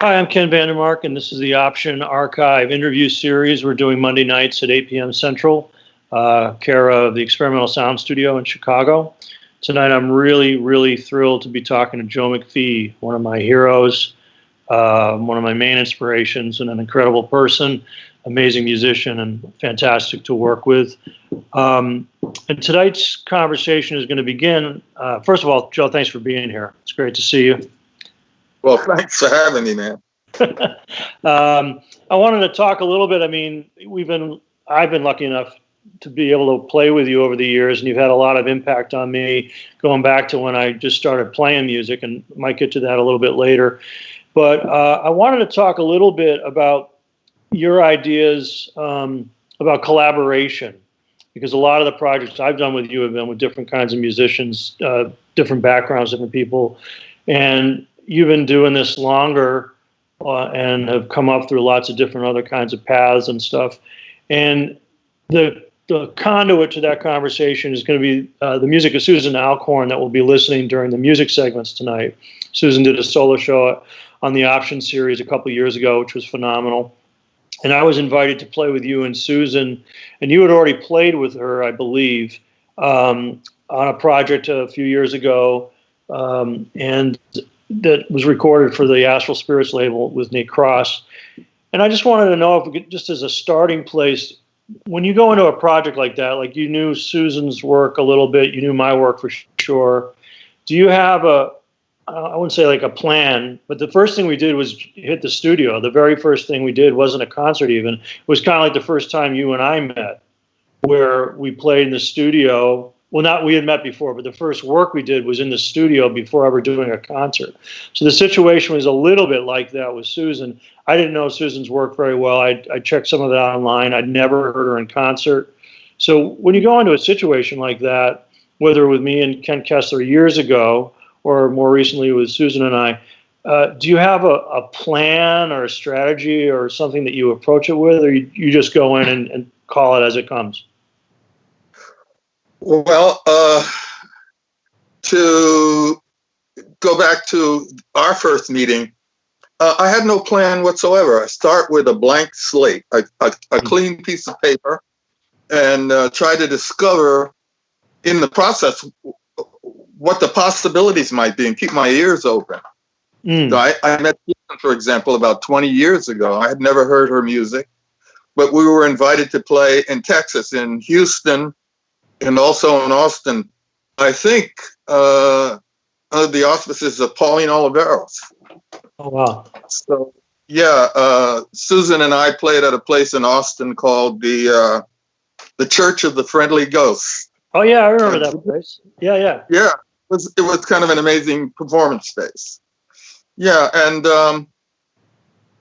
Hi, I'm Ken Vandermark, and this is the Option Archive interview series we're doing Monday nights at 8 p.m. Central, care of the Experimental Sound Studio in Chicago. Tonight, I'm really, really thrilled to be talking to Joe McPhee, one of my heroes, one of my main inspirations, and an incredible person, amazing musician, and fantastic to work with. And tonight's conversation is going to begin. First of all, Joe, thanks for being here. It's great to see you. Well, thanks for having me, man. I wanted to talk a little bit. I mean, I've been lucky enough to be able to play with you over the years, and you've had a lot of impact on me going back to when I just started playing music, and might get to that a little bit later. But I wanted to talk a little bit about your ideas about collaboration, because a lot of the projects I've done with you have been with different kinds of musicians, different backgrounds, different people, and you've been doing this longer and have come up through lots of different other kinds of paths and stuff. And the conduit to that conversation is going to be the music of Susan Alcorn that we'll be listening during the music segments tonight. Susan did a solo show on the Option series a couple of years ago, which was phenomenal. And I was invited to play with you and Susan, and you had already played with her, I believe, on a project a few years ago, and that was recorded for the Astral Spirits label with Nate Cross. And I just wanted to know, if we could, just as a starting place, when you go into a project like that, like you knew Susan's work a little bit, you knew my work for sure. Do you have I wouldn't say like a plan, but the first thing we did was hit the studio. The very first thing we did wasn't a concert even. It was kind of like the first time you and I met, where we played in the studio. Well, we had met before, but the first work we did was in the studio before ever doing a concert. So the situation was a little bit like that with Susan. I didn't know Susan's work very well. I checked some of it online. I'd never heard her in concert. So when you go into a situation like that, whether with me and Ken Kessler years ago, or more recently with Susan and I, do you have a plan or a strategy or something that you approach it with, or you just go in and call it as it comes? Well, to go back to our first meeting, I had no plan whatsoever. I start with a blank slate, a clean piece of paper, and try to discover in the process what the possibilities might be and keep my ears open. So I met Susan, for example, about 20 years ago. I had never heard her music, but we were invited to play in Texas, in Houston, and also in Austin, I think, under the auspices of Pauline Oliveros. Oh, wow. So, yeah, Susan and I played at a place in Austin called the Church of the Friendly Ghosts. Oh, yeah, I remember that place. Yeah. Yeah, it was kind of an amazing performance space. Yeah, and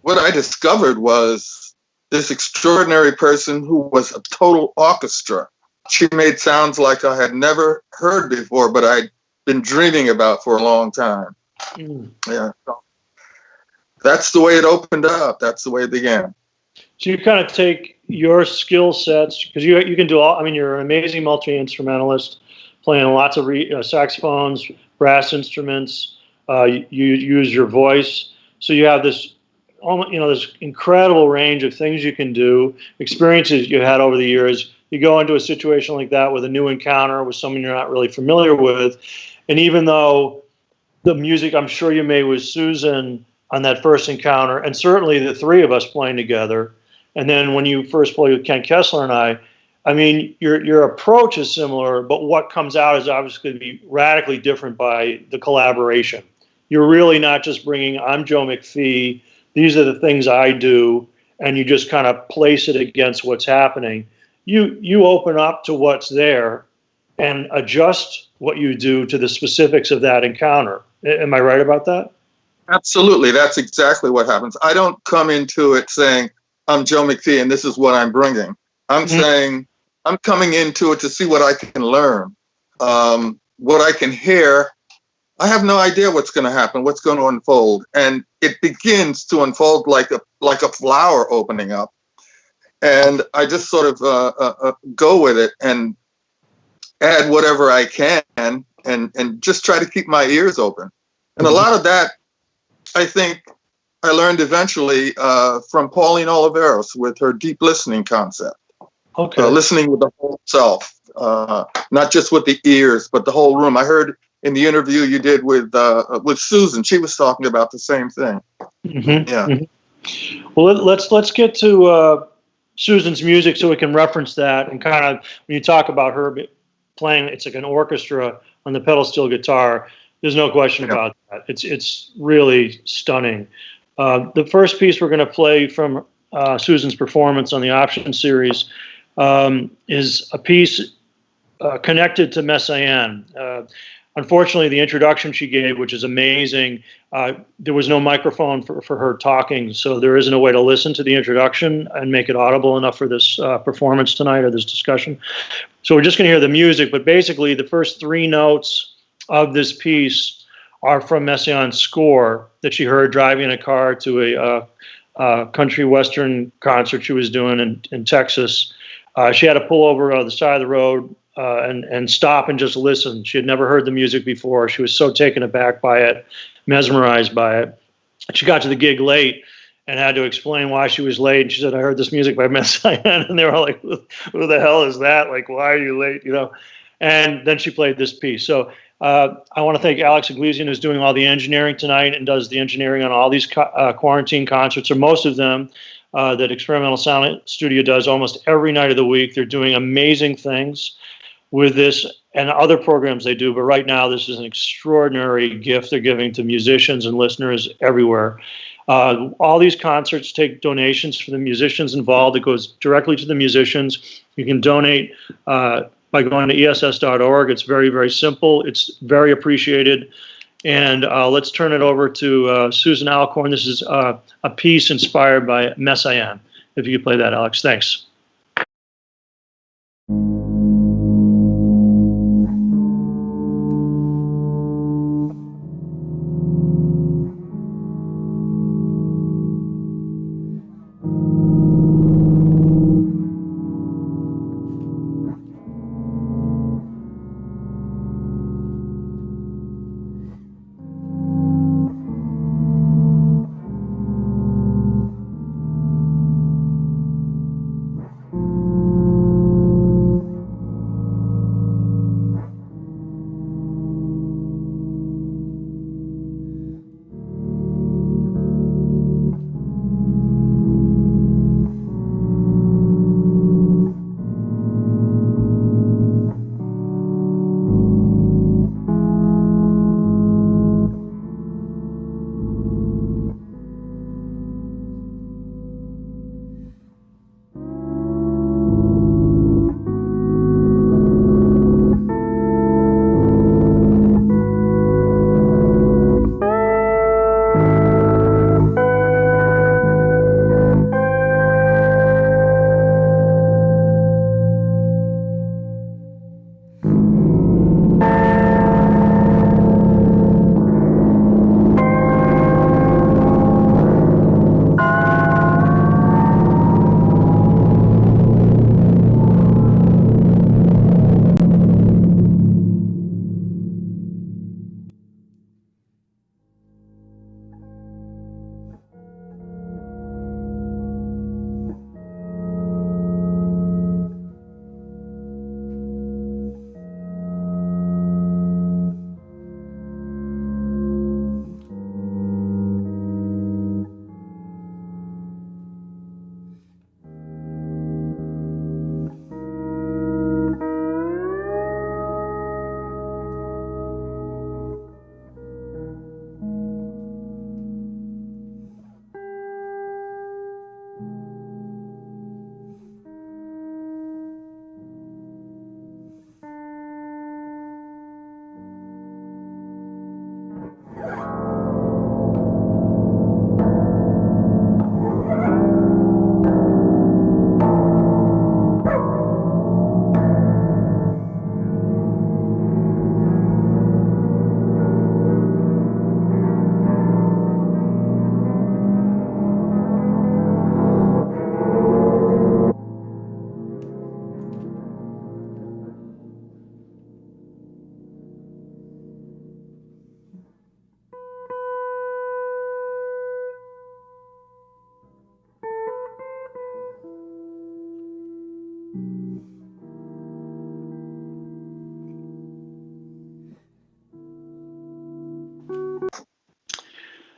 what I discovered was this extraordinary person who was a total orchestra. She made sounds like I had never heard before, but I'd been dreaming about for a long time. Yeah, so that's the way it opened up. That's the way it began. So you kind of take your skill sets, because you can do all. I mean, you're an amazing multi-instrumentalist, playing lots of saxophones, brass instruments. You use your voice, so you have this, this incredible range of things you can do, experiences you had over the years. You go into a situation like that with a new encounter with someone you're not really familiar with. And even though the music I'm sure you made with Susan on that first encounter, and certainly the three of us playing together, and then when you first played with Ken Kessler and I mean, your approach is similar, but what comes out is obviously going to be radically different by the collaboration. You're really not just bringing, I'm Joe McPhee, these are the things I do, and you just kind of place it against what's happening. You open up to what's there and adjust what you do to the specifics of that encounter. Am I right about that? Absolutely. That's exactly what happens. I don't come into it saying, I'm Joe McPhee and this is what I'm bringing. I'm saying, I'm coming into it to see what I can learn, what I can hear. I have no idea what's going to happen, what's going to unfold. And it begins to unfold like a flower opening up. And I just sort of go with it and add whatever I can and just try to keep my ears open. And a lot of that, I think I learned eventually from Pauline Oliveros with her deep listening concept. Okay. Listening with the whole self, not just with the ears, but the whole room. I heard in the interview you did with Susan, she was talking about the same thing. Mm-hmm. Yeah. Mm-hmm. Well, let's get to Susan's music so we can reference that, and kind of when you talk about her playing, it's like an orchestra on the pedal steel guitar. There's no question about that. It's really stunning. The first piece we're going to play from Susan's performance on the Option series is a piece connected to Messiaen. Unfortunately, the introduction she gave, which is amazing, there was no microphone for her talking, so there isn't a way to listen to the introduction and make it audible enough for this performance tonight or this discussion. So we're just going to hear the music, but basically the first three notes of this piece are from Messiaen's score that she heard driving in a car to a country western concert she was doing in Texas. She had to pull over the side of the road and stop and just listen. She had never heard the music before. She was so taken aback by it, mesmerized by it. She got to the gig late and had to explain why she was late. And she said, "I heard this music by Messiaen," and they were like, "Who the hell is that? Like, why are you late?" You know. And then she played this piece. So I want to thank Alex Iglesian, who's doing all the engineering tonight and does the engineering on all these quarantine concerts, or most of them, that Experimental Sound Studio does almost every night of the week. They're doing amazing things with this and other programs they do, but right now this is an extraordinary gift they're giving to musicians and listeners everywhere. All these concerts take donations for the musicians involved. It goes directly to the musicians. You can donate by going to ess.org. It's very, very simple. It's very appreciated. And let's turn it over to Susan Alcorn. This is a piece inspired by Messiaen. If you could play that, Alex. Thanks.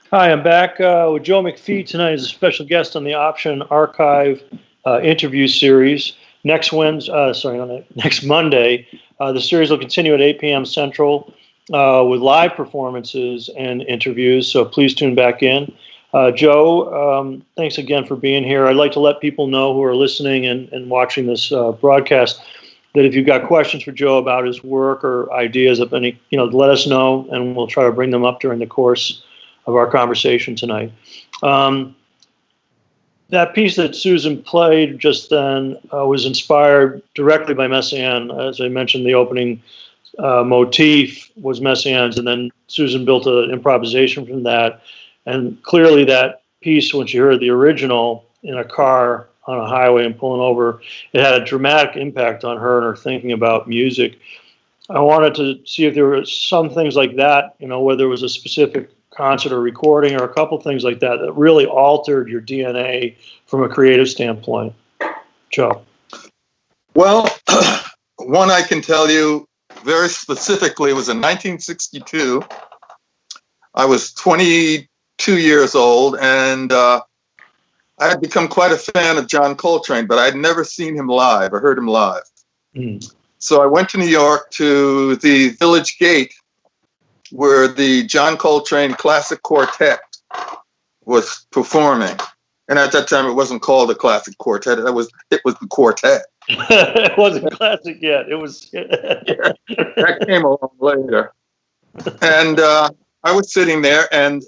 Hi, I'm back with Joe McPhee tonight as a special guest on the Option Archive interview series. Next Monday, the series will continue at 8 p.m. Central with live performances and interviews, so please tune back in. Joe, thanks again for being here. I'd like to let people know who are listening and watching this broadcast that if you've got questions for Joe about his work or ideas of any, let us know, and we'll try to bring them up during the course of our conversation tonight. That piece that Susan played just then was inspired directly by Messiaen. As I mentioned, the opening motif was Messiaen's, and then Susan built an improvisation from that. And clearly that piece, when she heard the original in a car on a highway and pulling over, it had a dramatic impact on her and her thinking about music. I wanted to see if there were some things like that, whether it was a specific concert or recording or a couple things like that that really altered your DNA from a creative standpoint. Joe. Well, one I can tell you very specifically was in 1962. I was 22 years old, and I had become quite a fan of John Coltrane, but I'd never seen him live or heard him live. So I went to New York to the Village Gate, where the John Coltrane Classic Quartet was performing. And at that time, it wasn't called a Classic Quartet. It was the Quartet. It wasn't classic yet. It was. That came along later. And I was sitting there, and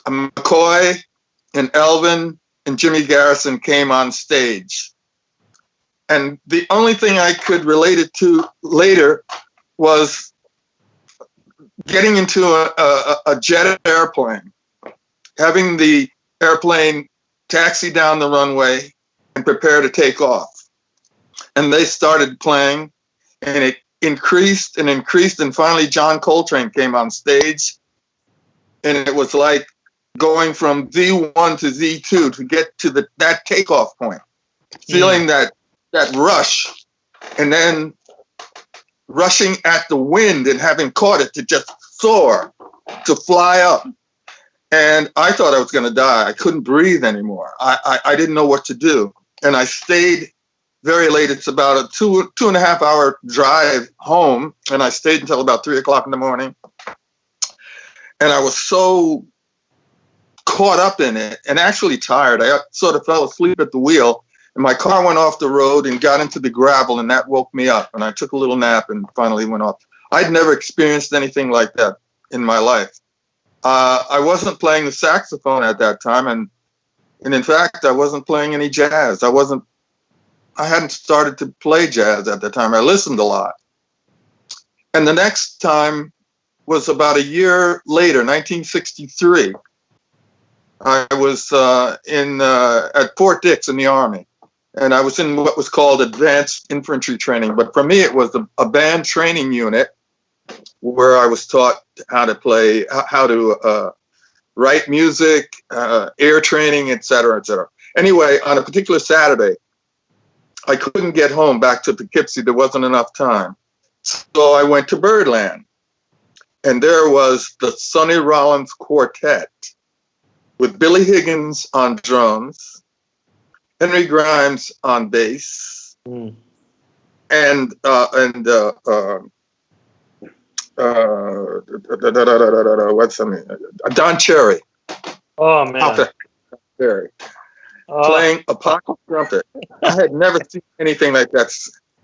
McCoy and Elvin and Jimmy Garrison came on stage. And the only thing I could relate it to later was getting into a jet airplane, having the airplane taxi down the runway and prepare to take off. And they started playing, and it increased and increased, and finally John Coltrane came on stage, and it was like going from Z1 to Z2 to get to that takeoff point, feeling that rush, and then rushing at the wind and having caught it to just soar, to fly up. And I thought I was going to die. I couldn't breathe anymore. I didn't know what to do. And I stayed very late. It's about a 2.5 hour drive home. And I stayed until about 3 o'clock in the morning. And I was so caught up in it and actually tired. I sort of fell asleep at the wheel. And my car went off the road and got into the gravel, and that woke me up. And I took a little nap and finally went off. I'd never experienced anything like that in my life. I wasn't playing the saxophone at that time, and in fact, I wasn't playing any jazz. I hadn't started to play jazz at the time. I listened a lot. And the next time was about a year later, 1963. I was at Fort Dix in the Army. And I was in what was called advanced infantry training. But for me, it was a band training unit where I was taught how to play, how to write music, air training, et cetera, et cetera. Anyway, on a particular Saturday, I couldn't get home back to Poughkeepsie. There wasn't enough time. So I went to Birdland. And there was the Sonny Rollins Quartet with Billy Higgins on drums, Henry Grimes on bass, and what's I mean? Don Cherry. Oh man, Cherry playing a pocket trumpet. I had never seen anything like that.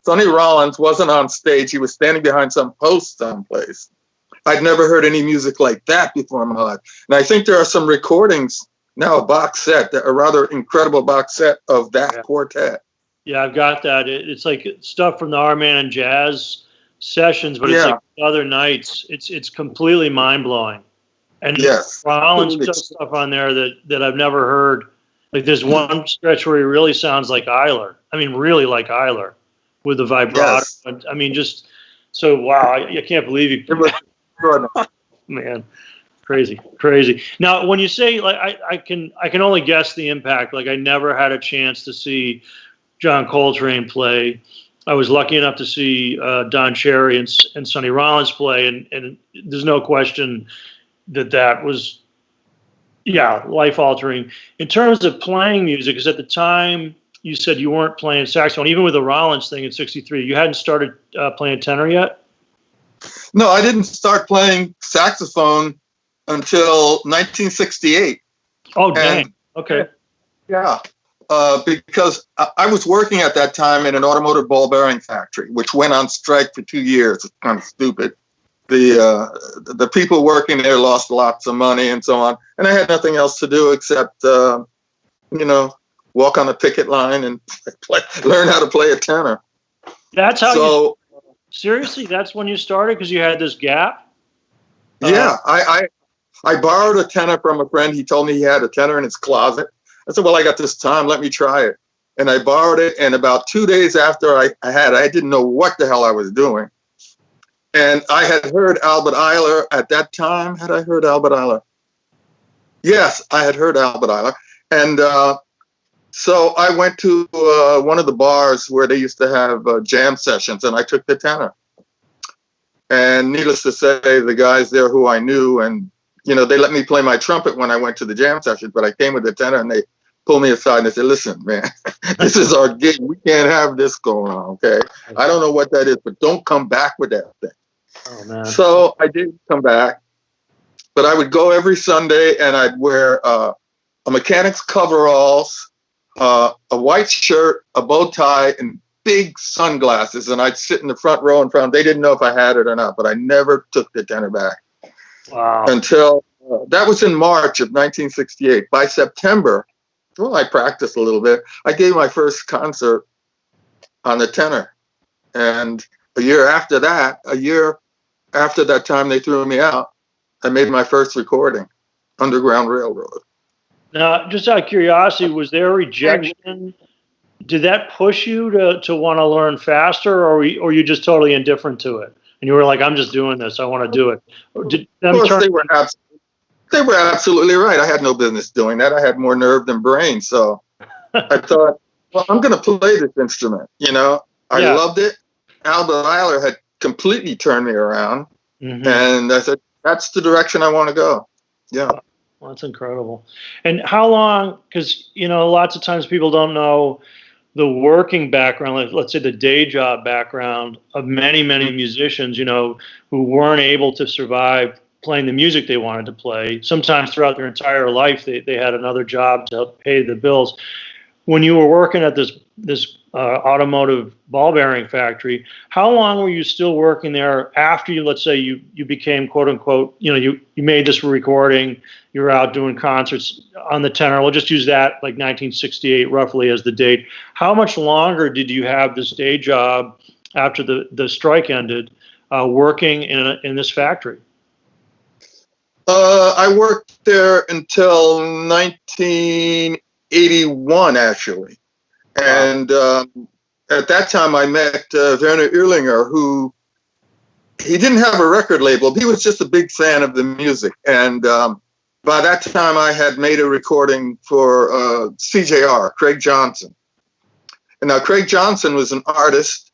Sonny Rollins wasn't on stage; he was standing behind some post someplace. I'd never heard any music like that before in my life, and I think there are some recordings. Now a box set, a rather incredible box set of that quartet. Yeah, I've got that. It's like stuff from the R-Man and Jazz sessions, but it's like other nights. It's completely mind-blowing. And Rollins does stuff on there that I've never heard. Like there's one stretch where he really sounds like Eiler. I mean, really like Eiler with the vibrato. Yes. I mean, just so wow! I can't believe you. Man. Crazy. Now, when you say like I can only guess the impact. Like I never had a chance to see John Coltrane play. I was lucky enough to see Don Cherry and Sonny Rollins play, and there's no question that was, yeah, life-altering. In terms of playing music, because at the time you said you weren't playing saxophone, even with the Rollins thing in '63, you hadn't started playing tenor yet? No, I didn't start playing saxophone until 1968. Oh, dang. Okay. Yeah. Because I was working at that time in an automotive ball bearing factory, which went on strike for 2 years. It's kind of stupid. The people working there lost lots of money and so on. And I had nothing else to do except, walk on a picket line and learn how to play a tenor. That's how seriously, that's when you started, because you had this gap? Yeah. I borrowed a tenor from a friend. He told me he had a tenor in his closet. I said, well, I got this time. Let me try it. And I borrowed it. And about 2 days after I didn't know what the hell I was doing. And I had heard Albert Ayler at that time. Had I heard Albert Ayler? Yes, I had heard Albert Ayler. And so I went to one of the bars where they used to have jam sessions, and I took the tenor. And needless to say, the guys there who I knew, and they let me play my trumpet when I went to the jam session, but I came with the tenor, and they pulled me aside and they said, listen, man, this is our gig. We can't have this going on, okay? I don't know what that is, but don't come back with that thing. Oh, man. So I didn't come back, but I would go every Sunday, and I'd wear a mechanic's coveralls, a white shirt, a bow tie, and big sunglasses, and I'd sit in the front row in front. They didn't know if I had it or not, but I never took the tenor back. Wow. Until that was in March of 1968. By September, well, I practiced a little bit. I gave my first concert on the tenor. And a year after that time they threw me out, I made my first recording, Underground Railroad. Now, just out of curiosity, was there a rejection? Did that push you to want to learn faster, or were you just totally indifferent to it? And you were like, I'm just doing this. I want to do it. Of course, they were absolutely right. I had no business doing that. I had more nerve than brain. So I thought, well, I'm going to play this instrument. I loved it. Albert Ayler had completely turned me around. Mm-hmm. And I said, that's the direction I want to go. Yeah. Well, that's incredible. And how long, because, lots of times people don't know the working background, let's say the day job background of many, many musicians, who weren't able to survive playing the music they wanted to play. Sometimes throughout their entire life, they had another job to help pay the bills. When you were working at this automotive ball bearing factory, how long were you still working there after let's say you became, quote unquote, you made this recording, you're out doing concerts on the tenor. We'll just use that like 1968 roughly as the date. How much longer did you have this day job after the strike ended, working in this factory? I worked there until 1981, actually. And at that time, I met Werner Erlinger, who he didn't have a record label. He was just a big fan of the music. And by that time, I had made a recording for CJR, Craig Johnson. And now Craig Johnson was an artist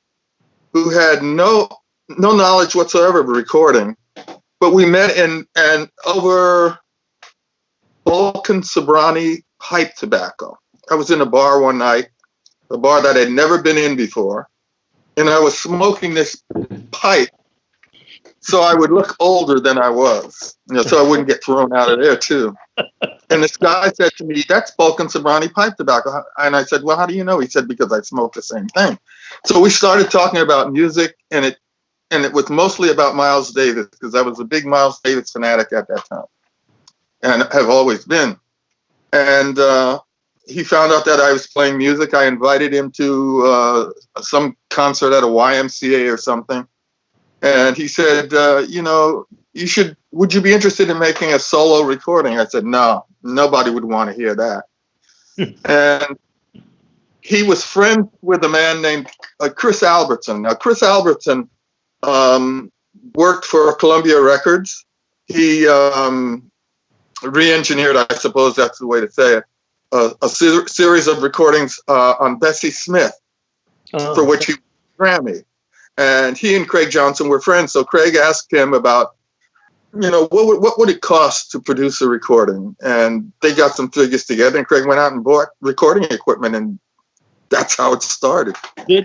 who had no knowledge whatsoever of recording. But we met over Balkan Sobrani pipe tobacco. I was in a bar one night, a bar that I'd never been in before, and I was smoking this pipe so I would look older than I was, so I wouldn't get thrown out of there too. And this guy said to me, that's Balkan Sobrani pipe tobacco. And I said, well, how do you know? He said, because I smoke the same thing. So we started talking about music, and it was mostly about Miles Davis, because I was a big Miles Davis fanatic at that time, and have always been. And he found out that I was playing music. I invited him to some concert at a YMCA or something. And he said, would you be interested in making a solo recording? I said, no, nobody would want to hear that. And he was friends with a man named Chris Albertson. Now, Chris Albertson worked for Columbia Records. He re-engineered, I suppose that's the way to say it, a series of recordings on Bessie Smith, for which he Grammy. And he and Craig Johnson were friends. So Craig asked him about, what would it cost to produce a recording? And they got some figures together, and Craig went out and bought recording equipment, and that's how it started.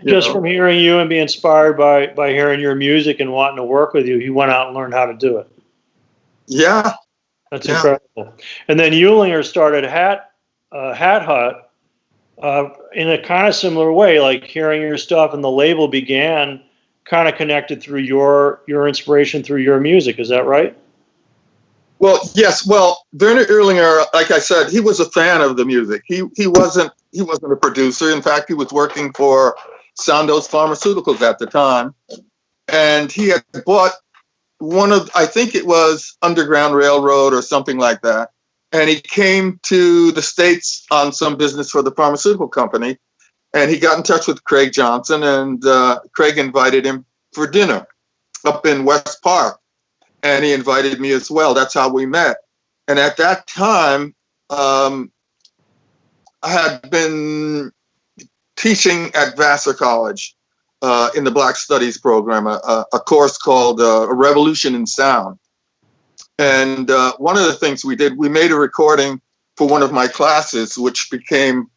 Just from hearing you and being inspired by hearing your music and wanting to work with you, he went out and learned how to do it. Yeah. That's incredible. And then Eulinger started Hat Hut in a kind of similar way, like hearing your stuff, and the label began kind of connected through your inspiration through your music. Is that right? Well, yes. Well, Werner Erlinger, like I said, he was a fan of the music. He wasn't a producer. In fact, he was working for Sandoz Pharmaceuticals at the time, and he had bought I think it was Underground Railroad or something like that. And he came to the States on some business for the pharmaceutical company. And he got in touch with Craig Johnson, and Craig invited him for dinner up in West Park. And he invited me as well. That's how we met. And at that time, I had been teaching at Vassar College in the Black Studies program, a course called A Revolution in Sound. And one of the things we did, we made a recording for one of my classes, which became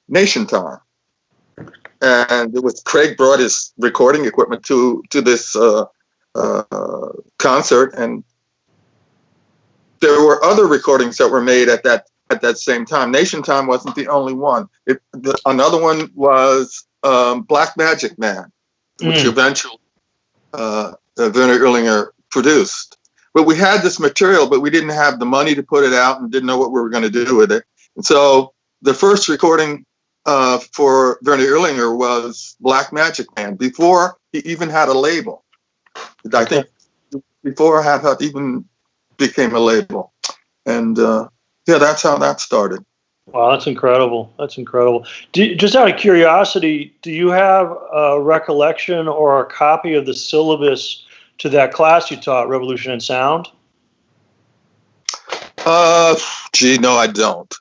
Nation Time. And it was Craig brought his recording equipment to this concert, and there were other recordings that were made at that same time. Nation Time wasn't the only one. Another one was Black Magic Man, which eventually Werner Erlinger produced. But we had this material, but we didn't have the money to put it out and didn't know what we were going to do with it. And so the first recording for Werner Erlinger was Black Magic Man, before he even had a label. I think before Hat Hut even became a label. And that's how that started. Wow, that's incredible. That's incredible. Just out of curiosity, do you have a recollection or a copy of the syllabus to that class you taught, Revolution in Sound? No, I don't.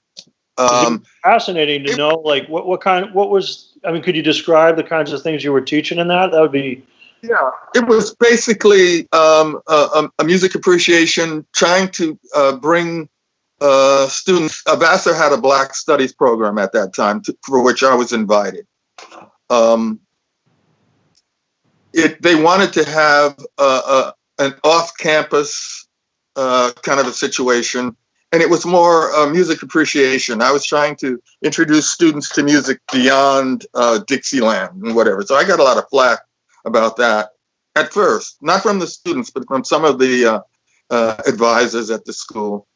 Fascinating to know, like, could you describe the kinds of things you were teaching in that? That would be. Yeah, it was basically a music appreciation, trying to bring students. Vassar had a Black Studies program at that time, for which I was invited. They wanted to have an off-campus kind of a situation, and it was more music appreciation. I was trying to introduce students to music beyond Dixieland and whatever. So I got a lot of flack about that at first, not from the students, but from some of the advisors at the school.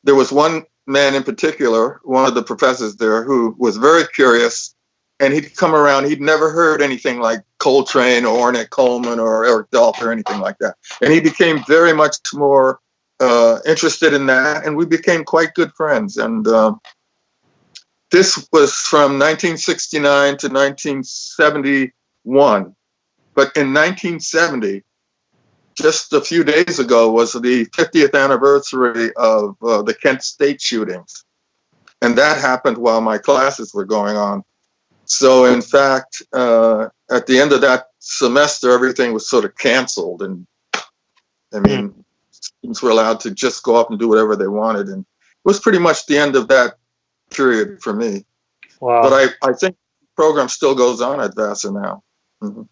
There was one man in particular, one of the professors there, who was very curious, and he'd come around. He'd never heard anything like Coltrane or Ornette Coleman or Eric Dolph or anything like that. And he became very much more interested in that, and we became quite good friends. And this was from 1969 to 1971. But in 1970, just a few days ago, was the 50th anniversary of the Kent State shootings. And that happened while my classes were going on. So, in fact, at the end of that semester, everything was sort of canceled. And I mean, students were allowed to just go up and do whatever they wanted. And it was pretty much the end of that period for me. Wow. But I think the program still goes on at Vassar now. Mm-hmm.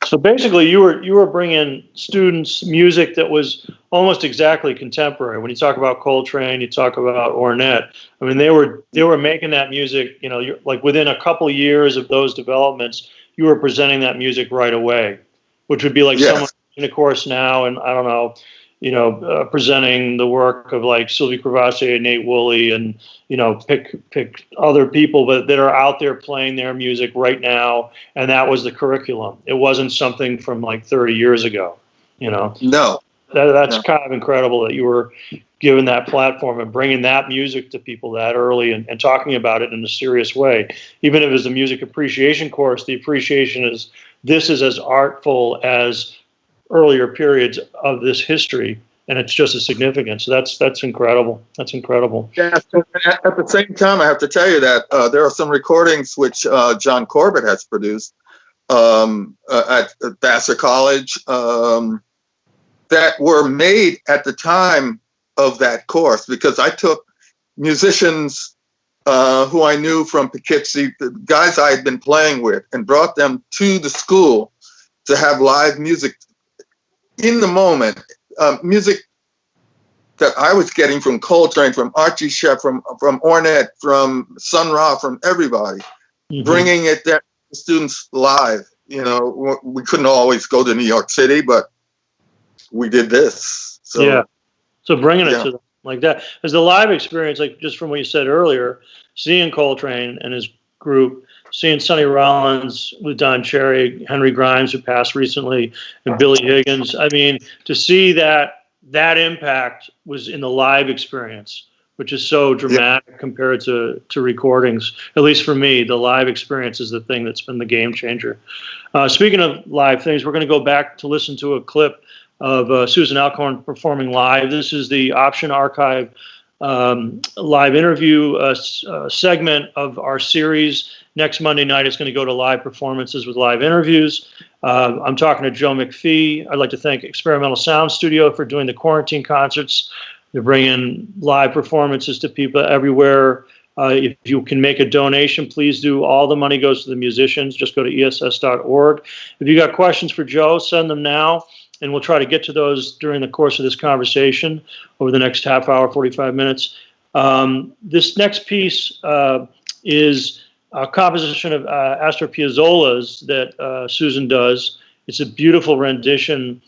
So basically, you were bringing students music that was almost exactly contemporary. When you talk about Coltrane, you talk about Ornette. I mean, they were making that music. You're, like, within a couple of years of those developments, you were presenting that music right away, which would be like someone in a course now, and I don't know, presenting the work of like Sylvie Crevassier, Nate Woolley, and pick other people that are out there playing their music right now, and that was the curriculum. It wasn't something from like 30 years ago. No. That's kind of incredible that you were given that platform and bringing that music to people that early and talking about it in a serious way. Even if it's a music appreciation course, the appreciation is this is as artful as earlier periods of this history, and it's just as significant. So that's incredible. That's incredible. Yeah. At the same time, I have to tell you that there are some recordings which John Corbett has produced, at Vassar College that were made at the time of that course, because I took musicians who I knew from Poughkeepsie, the guys I had been playing with, and brought them to the school to have live music in the moment, music that I was getting from Coltrane, from Archie Shepp, from Ornette, from Sun Ra, from everybody, bringing it there to the students live. You know, we couldn't always go to New York City, but we did this. So, yeah. So bringing it to them like that. As the live experience, like just from what you said earlier, seeing Coltrane and his group, seeing Sonny Rollins with Don Cherry, Henry Grimes, who passed recently, and Billy Higgins. I mean, to see that impact was in the live experience, which is so dramatic compared to recordings. At least for me, the live experience is the thing that's been the game changer. Speaking of live things, we're going to go back to listen to a clip of Susan Alcorn performing live. This is the Option Archive live interview segment of our series. Next Monday night, it's going to go to live performances with live interviews. I'm talking to Joe McPhee. I'd like to thank Experimental Sound Studio for doing the quarantine concerts. They're bringing live performances to people everywhere. If you can make a donation, please do. All the money goes to the musicians. Just go to ess.org. If you got questions for Joe, send them now, and we'll try to get to those during the course of this conversation over the next half hour, 45 minutes. This next piece is a composition of Astor Piazzolla's that Susan does. It's a beautiful rendition.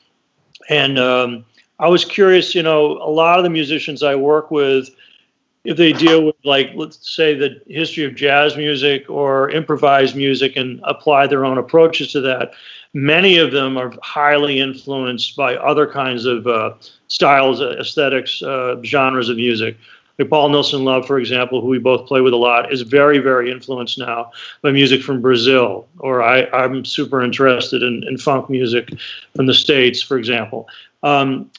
And I was curious, you know, a lot of the musicians I work with, if they deal with, like, let's say the history of jazz music or improvised music and apply their own approaches to that, many of them are highly influenced by other kinds of styles, aesthetics, genres of music. Like Paul Nilsson Love, for example, who we both play with a lot, is very, very influenced now by music from Brazil. Or I'm super interested in funk music from the States, for example.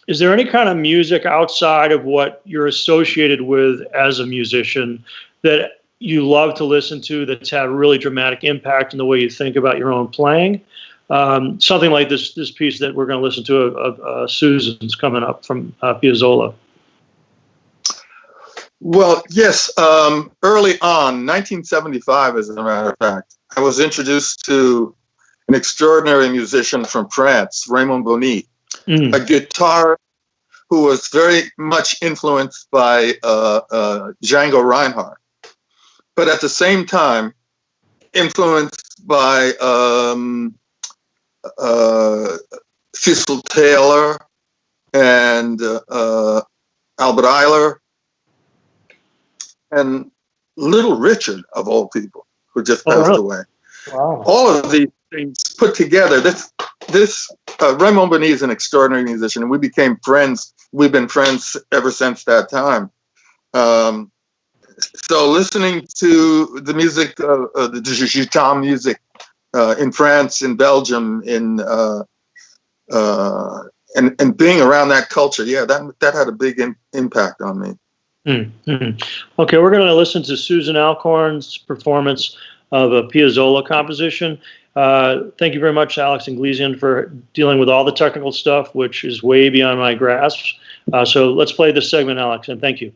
Is there any kind of music outside of what you're associated with as a musician that you love to listen to that's had a really dramatic impact in the way you think about your own playing? Something like this piece that we're going to listen to of Susan's coming up from Piazzolla. Well, yes. Early on, 1975, as a matter of fact, I was introduced to an extraordinary musician from France, Raymond Bonny, a guitarist who was very much influenced by Django Reinhardt, but at the same time influenced by Cecil Taylor and Albert Ayler, and Little Richard, of all people, who just passed away. Wow. All of these things put together, Raymond Bonny is an extraordinary musician, and we became friends. We've been friends ever since that time. So listening to the music, the Gitan music in France, in Belgium, and being around that culture, that had a big impact on me. Mm-hmm. Okay, we're going to listen to Susan Alcorn's performance of a Piazzolla composition. Thank you very much, Alex Inglesian, for dealing with all the technical stuff, which is way beyond my grasp. So let's play this segment, Alex, and thank you.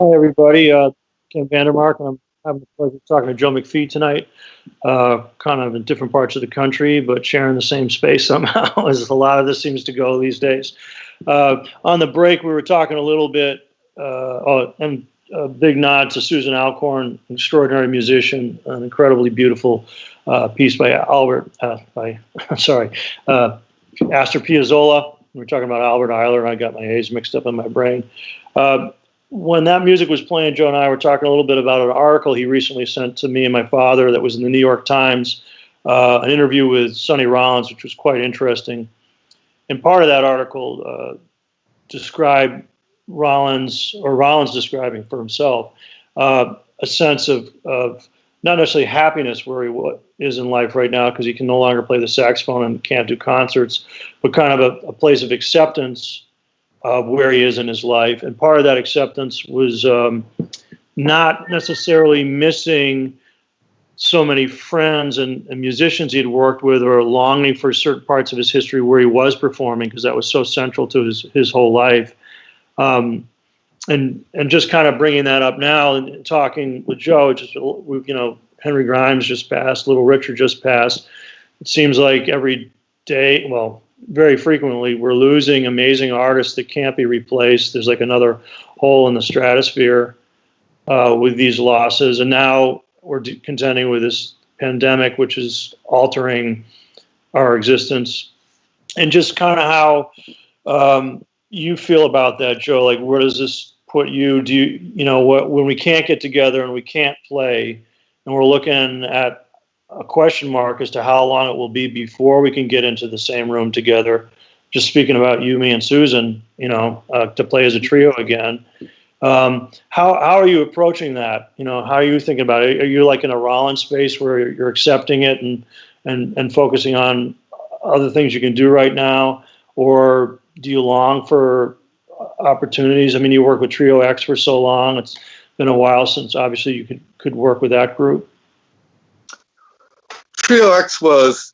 Hi, everybody. Ken Vandermark, and I'm having the pleasure of talking to Joe McPhee tonight. Kind of in different parts of the country, but sharing the same space somehow, as a lot of this seems to go these days. On the break, we were talking a little bit, and a big nod to Susan Alcorn, extraordinary musician, an incredibly beautiful piece by Astor Piazzolla. We were talking about Albert Eiler, and I got my A's mixed up in my brain. When that music was playing, Joe and I were talking a little bit about an article he recently sent to me and my father that was in the New York Times, an interview with Sonny Rollins, which was quite interesting. And part of that article described Rollins describing for himself a sense of not necessarily happiness where he is in life right now because he can no longer play the saxophone and can't do concerts, but kind of a place of acceptance of where he is in his life. And part of that acceptance was not necessarily missing so many friends and musicians he'd worked with, or longing for certain parts of his history where he was performing, because that was so central to his whole life. And just kind of bringing that up now and talking with Joe, Henry Grimes just passed, Little Richard just passed. It seems like every day, well, very frequently, we're losing amazing artists that can't be replaced. There's like another hole in the stratosphere with these losses. And now we're contending with this pandemic, which is altering our existence. And just kind of how you feel about that, Joe. Like, where does this put you? Do you, when we can't get together and we can't play, and we're looking at a question mark as to how long it will be before we can get into the same room together. Just speaking about you, me, and Susan, to play as a trio again. How are you approaching that? How are you thinking about it? Are you like in a Rollins space where you're accepting it and focusing on other things you can do right now? Or do you long for opportunities? I mean, you work with Trio X for so long. It's been a while since obviously you could work with that group. Trio X was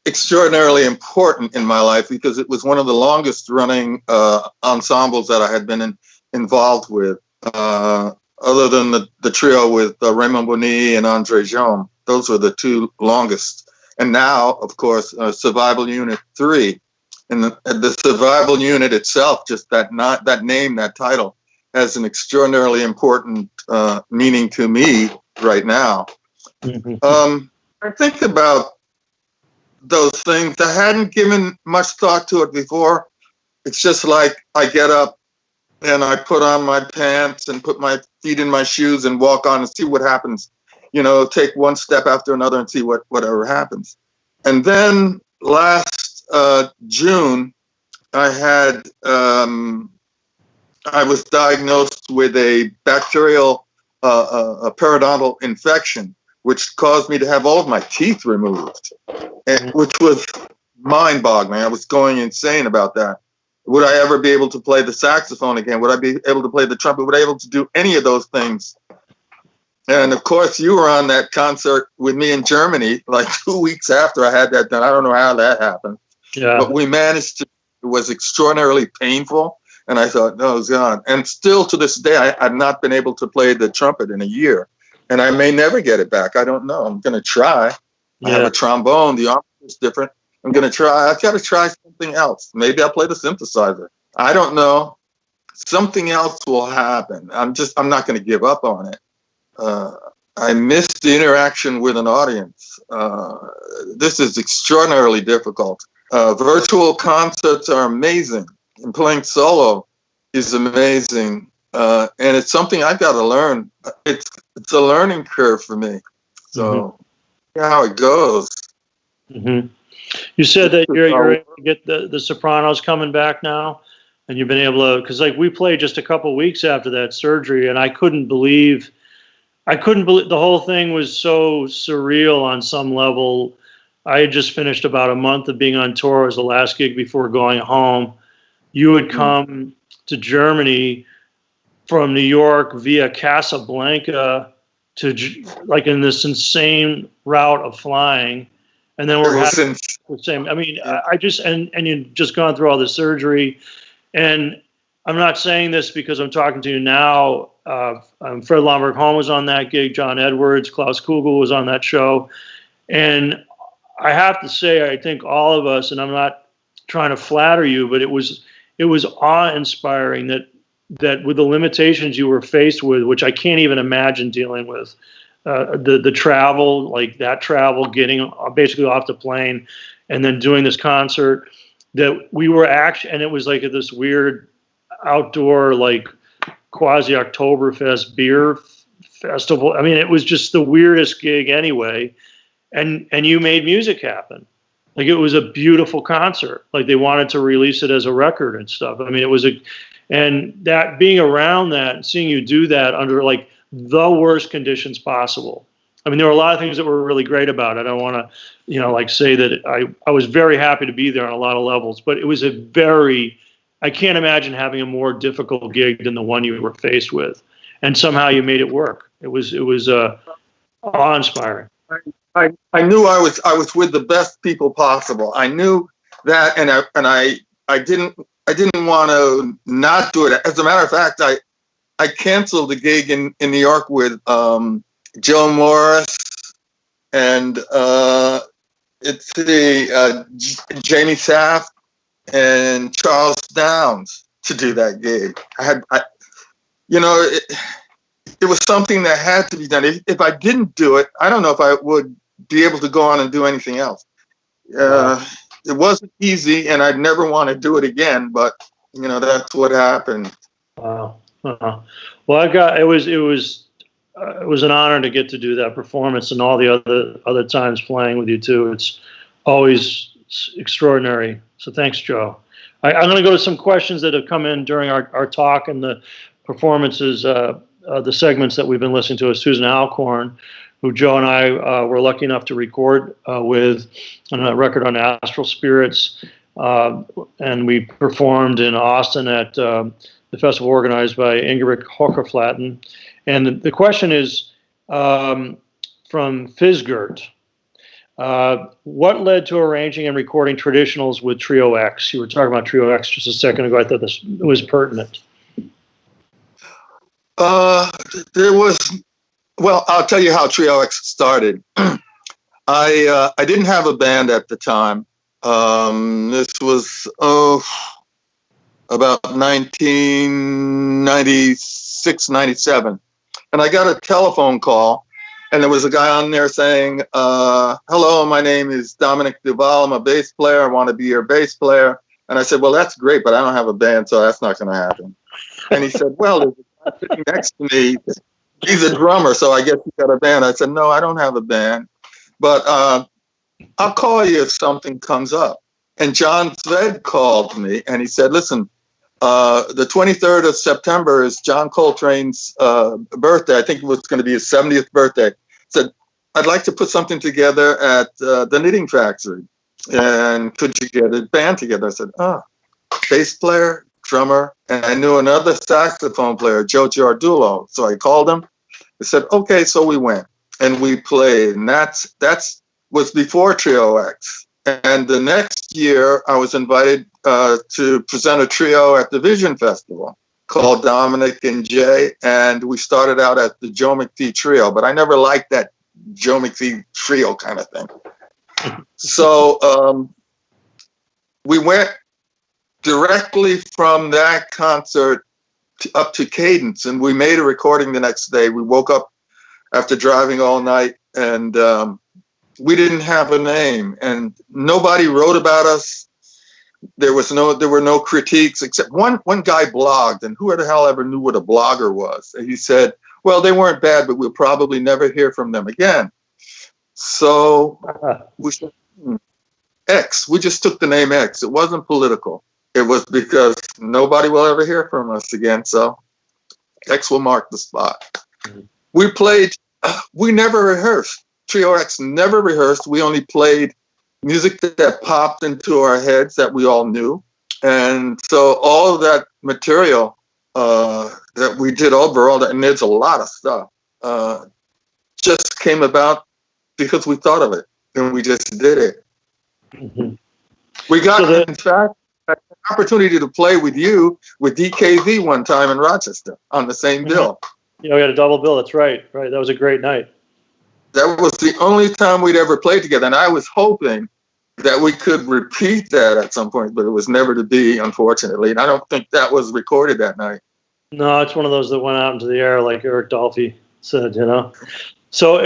extraordinarily important in my life because it was one of the longest running ensembles that I had been involved with, other than the trio with Raymond Bonny and Andre Jaume. Those were the two longest. And now, of course, Survival Unit 3. And the Survival Unit itself, just that name, that title, has an extraordinarily important meaning to me right now. Mm-hmm. I think about those things. I hadn't given much thought to it before. It's just like I get up and I put on my pants and put my feet in my shoes and walk on and see what happens. Take one step after another and see whatever happens. And then last June, I was diagnosed with a bacterial periodontal infection, which caused me to have all of my teeth removed, which was mind-boggling. I was going insane about that. Would I ever be able to play the saxophone again? Would I be able to play the trumpet? Would I be able to do any of those things? And of course, you were on that concert with me in Germany, like 2 weeks after I had that done. I don't know how that happened. Yeah. But we managed to. It was extraordinarily painful. And I thought, no, it's gone. And still to this day, I've not been able to play the trumpet in a year. And I may never get it back. I don't know. I'm going to try. Yeah. I have a trombone. The arm is different. I'm going to try. I've got to try something else. Maybe I'll play the synthesizer. I don't know. Something else will happen. I'm not going to give up on it. I miss the interaction with an audience. This is extraordinarily difficult. Virtual concerts are amazing. And playing solo is amazing. And it's something I've got to learn. It's a learning curve for me. So how it goes. Mm-hmm. You said that you're able to get the Sopranos coming back now, and you've been able to, because like we played just a couple weeks after that surgery, and I couldn't believe the whole thing was so surreal on some level. I had just finished about a month of being on tour. It was the last gig before going home. You would come to Germany from New York via Casablanca to like in this insane route of flying. And then we're having the same. I mean, I just, and you'd just gone through all the surgery. And I'm not saying this because I'm talking to you now. Fred Lomberg Holm was on that gig. John Edwards, Klaus Kugel was on that show. And I have to say, I think all of us, and I'm not trying to flatter you, but it was awe-inspiring that with the limitations you were faced with, which I can't even imagine dealing with, the travel, like that travel, getting basically off the plane and then doing this concert, that we were actually, and it was like this weird outdoor, like quasi Oktoberfest beer festival. I mean, it was just the weirdest gig anyway. And you made music happen. Like, it was a beautiful concert. Like, they wanted to release it as a record and stuff. I mean, it was and that being around that and seeing you do that under like the worst conditions possible. I mean, there were a lot of things that were really great about it. I don't want to, like say that I was very happy to be there on a lot of levels, but it was I can't imagine having a more difficult gig than the one you were faced with. And somehow you made it work. It was awe-inspiring. I knew I was with the best people possible. I knew that, and I didn't want to not do it. As a matter of fact, I canceled the gig in New York with Joe Morris and Jamie Saft and Charles Downs to do that gig. It was something that had to be done. If I didn't do it, I don't know if I would be able to go on and do anything else. It wasn't easy, and I'd never want to do it again. But that's what happened. Wow. Well, it was an honor to get to do that performance, and all the other times playing with you too. It's always extraordinary. So thanks, Joe. I'm going to go to some questions that have come in during our talk and the performances. The segments that we've been listening to is Susan Alcorn, who Joe and I were lucky enough to record with on a record on Astral Spirits. And we performed in Austin at the festival organized by Ingeborg Hockerflatten. And the question is from Fizgert. What led to arranging and recording traditionals with Trio X? You were talking about Trio X just a second ago. I thought this was pertinent. I'll tell you how Trio X started. I didn't have a band at the time. This was about 1996, 97. And I got a telephone call, and there was a guy on there saying, hello, my name is Dominic Duval. I'm a bass player. I want to be your bass player. And I said, well, that's great, but I don't have a band, so that's not going to happen. And he said, well, there's a guy sitting next to me. He's a drummer, so I guess he's got a band. I said, no, I don't have a band, but I'll call you if something comes up. And John Sved called me, and he said, listen, the 23rd of September is John Coltrane's birthday. I think it was going to be his 70th birthday. He said, I'd like to put something together at the Knitting Factory. And could you get a band together? I said, bass player, drummer, and I knew another saxophone player, Joe Giardulo. So I called him. I said, okay, so we went and we played. And that was before Trio X. And the next year, I was invited to present a trio at the Vision Festival called Dominic and Jay. And we started out at the Joe McPhee Trio, but I never liked that Joe McPhee Trio kind of thing. So we went directly from that concert up to Cadence, and we made a recording the next day. We woke up after driving all night, and we didn't have a name, and nobody wrote about us. There were no critiques, except one guy blogged, and who the hell ever knew what a blogger was? And he said, well, they weren't bad, but we'll probably never hear from them again. So we said, X. We just took the name X. It wasn't political. It was because nobody will ever hear from us again. So X will mark the spot. Mm-hmm. We played, we never rehearsed. Trio X never rehearsed. We only played music that popped into our heads that we all knew. And so all of that material that we did overall, and there's a lot of stuff, just came about because we thought of it and we just did it. Mm-hmm. We got, in fact, opportunity to play with you with DKV one time in Rochester on the same bill. Yeah, we had a double bill. That's right. Right. That was a great night. That was the only time we'd ever played together. And I was hoping that we could repeat that at some point, but it was never to be, unfortunately. And I don't think that was recorded that night. No, it's one of those that went out into the air, like Eric Dolphy said, you know. So,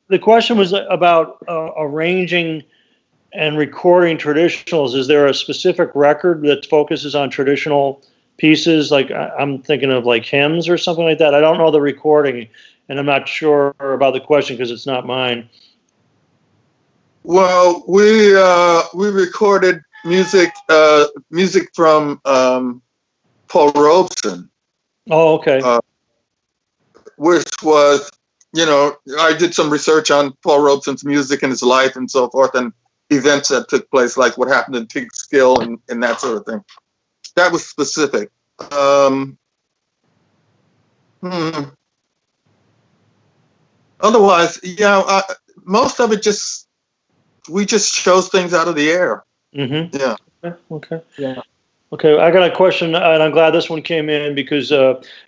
the question was about arranging and recording traditionals. Is there a specific record that focuses on traditional pieces? Like I'm thinking of like hymns or something like that. I don't know the recording, and I'm not sure about the question because it's not mine. Well, we recorded music from Paul Robeson. Oh, okay. Which was, you know, I did some research on Paul Robeson's music and his life and so forth, and events that took place, like what happened in Peekskill and that sort of thing. That was specific. Otherwise, yeah, most of it we just chose things out of the air. Mm-hmm. Yeah. Okay. Yeah. Okay, I got a question, and I'm glad this one came in because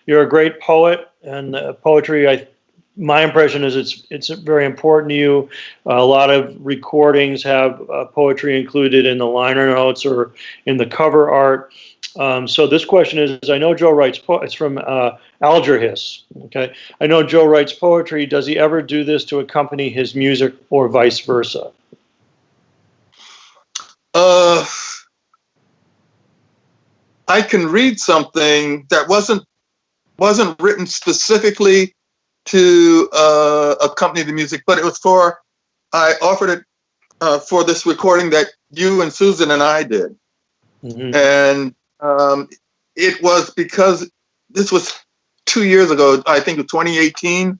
you're a great poet, and poetry. My impression is it's very important to you. A lot of recordings have poetry included in the liner notes or in the cover art. So this question is: I know Joe writes it's from Algerhis. Okay, I know Joe writes poetry. Does he ever do this to accompany his music, or vice versa? I can read something that wasn't written specifically to accompany the music, but it was I offered it for this recording that you and Susan and I did. Mm-hmm. And it was because this was 2 years ago, I think 2018,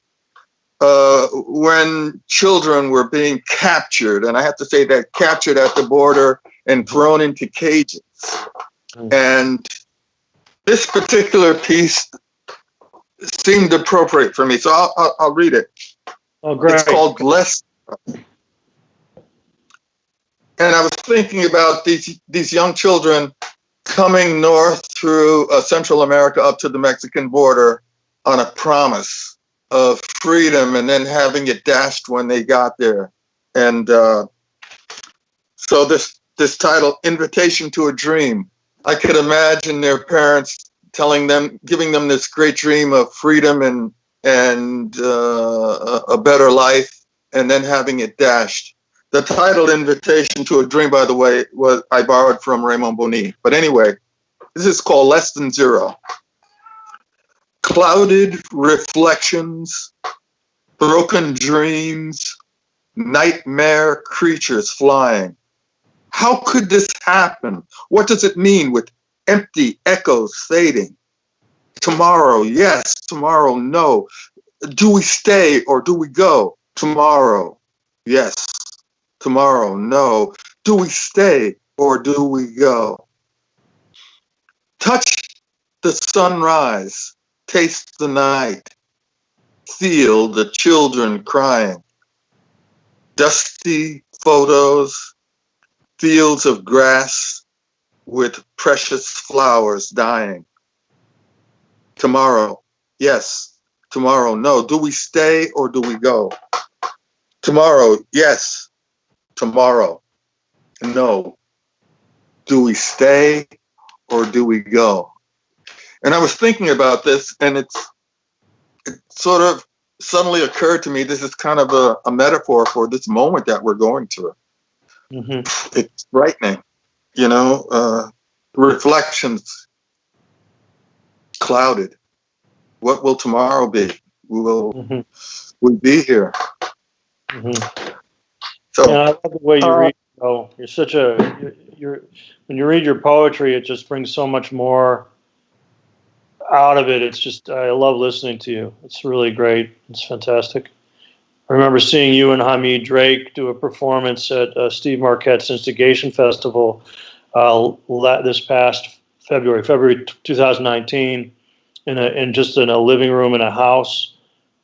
when children were being captured, and I have to say that captured at the border and thrown into cages. And this particular piece seemed appropriate for me, so I'll read it. Oh, great. It's called Less. And I was thinking about these young children coming north through Central America up to the Mexican border on a promise of freedom, and then having it dashed when they got there. And so this title, Invitation to a Dream, I could imagine their parents giving them this great dream of freedom and a better life, and then having it dashed. The title, Invitation to a Dream, by the way, I borrowed from Raymond Bonny. But anyway, this is called Less Than Zero. Clouded reflections, broken dreams, nightmare creatures flying. How could this happen? What does it mean with empty echoes fading? Tomorrow, yes. Tomorrow, no. Do we stay or do we go? Tomorrow, yes. Tomorrow, no. Do we stay or do we go? Touch the sunrise, taste the night, feel the children crying. Dusty photos, fields of grass with precious flowers dying. Tomorrow, yes. Tomorrow, no. Do we stay or do we go? Tomorrow, yes. Tomorrow, no. Do we stay or do we go? And I was thinking about this, and it sort of suddenly occurred to me, this is kind of a metaphor for this moment that we're going through. Mm-hmm. It's frightening, you know, reflections clouded. What will tomorrow be? We'll be here. Mm-hmm. So, yeah, I love the way you read. Oh, you're such when you read your poetry, it just brings so much more out of it. It's just, I love listening to you. It's really great. It's fantastic. I remember seeing you and Hamid Drake do a performance at Steve Marquette's Instigation Festival this past February 2019, in just in a living room in a house.